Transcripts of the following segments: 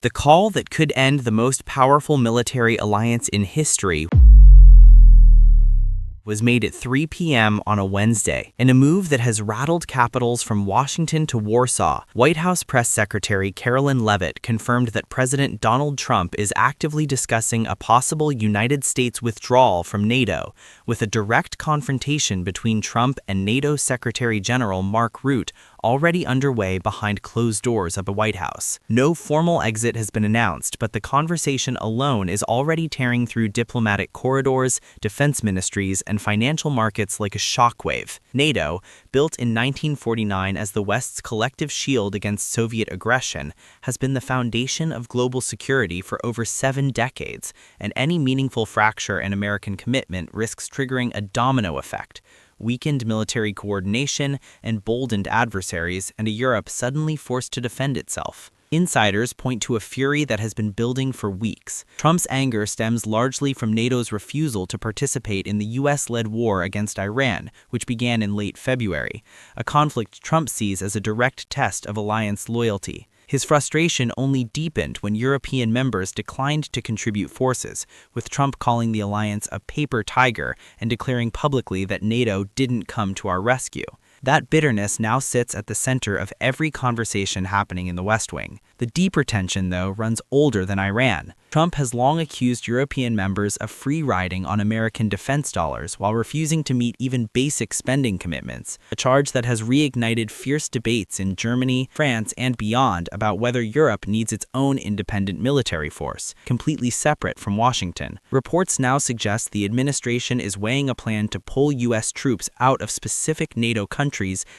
The call that could end the most powerful military alliance in history was made at 3 p.m. on a Wednesday, in a move that has rattled capitals from Washington to Warsaw. White House Press Secretary Carolyn Leavitt confirmed that President Donald Trump is actively discussing a possible United States withdrawal from NATO, with a direct confrontation between Trump and NATO Secretary General Mark Rutte already underway behind closed doors at the White House. No formal exit has been announced, but the conversation alone is already tearing through diplomatic corridors, defense ministries, and financial markets like a shockwave. NATO, built in 1949 as the West's collective shield against Soviet aggression, has been the foundation of global security for over 7 decades, and any meaningful fracture in American commitment risks triggering a domino effect: weakened military coordination, emboldened adversaries, and a Europe suddenly forced to defend itself. Insiders point to a fury that has been building for weeks. Trump's anger stems largely from NATO's refusal to participate in the US-led war against Iran, which began in late February, a conflict Trump sees as a direct test of alliance loyalty. His frustration only deepened when European members declined to contribute forces, with Trump calling the alliance a paper tiger and declaring publicly that NATO didn't come to our rescue. That bitterness now sits at the center of every conversation happening in the West Wing. The deeper tension, though, runs older than Iran. Trump has long accused European members of free-riding on American defense dollars while refusing to meet even basic spending commitments, a charge that has reignited fierce debates in Germany, France, and beyond about whether Europe needs its own independent military force, completely separate from Washington. Reports now suggest the administration is weighing a plan to pull U.S. troops out of specific NATO countries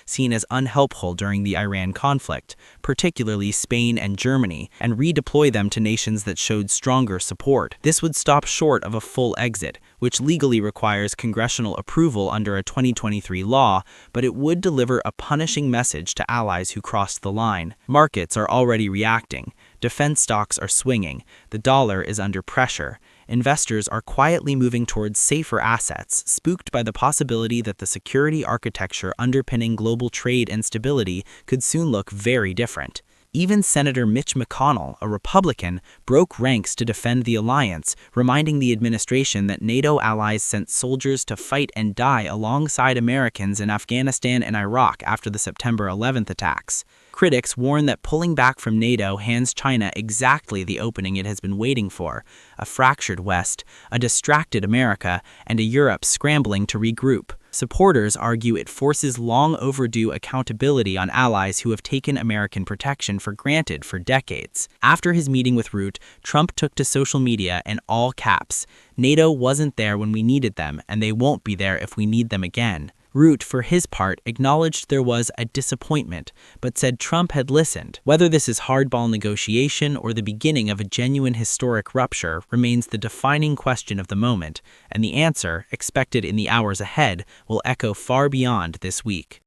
seen as unhelpful during the Iran conflict, particularly Spain and Germany, and redeploy them to nations that showed stronger support. This would stop short of a full exit, which legally requires congressional approval under a 2023 law, but it would deliver a punishing message to allies who crossed the line. Markets are already reacting. Defense stocks are swinging. The dollar is under pressure. Investors are quietly moving towards safer assets, spooked by the possibility that the security architecture underpinning global trade and stability could soon look very different. Even Senator Mitch McConnell, a Republican, broke ranks to defend the alliance, reminding the administration that NATO allies sent soldiers to fight and die alongside Americans in Afghanistan and Iraq after the September 11th attacks. Critics warn that pulling back from NATO hands China exactly the opening it has been waiting for: a fractured West, a distracted America, and a Europe scrambling to regroup. Supporters argue it forces long overdue accountability on allies who have taken American protection for granted for decades. After his meeting with Rutte, Trump took to social media in all caps: "NATO wasn't there when we needed them, and they won't be there if we need them again." Rutte, for his part, acknowledged there was a disappointment, but said Trump had listened. Whether this is hardball negotiation or the beginning of a genuine historic rupture remains the defining question of the moment, and the answer, expected in the hours ahead, will echo far beyond this week.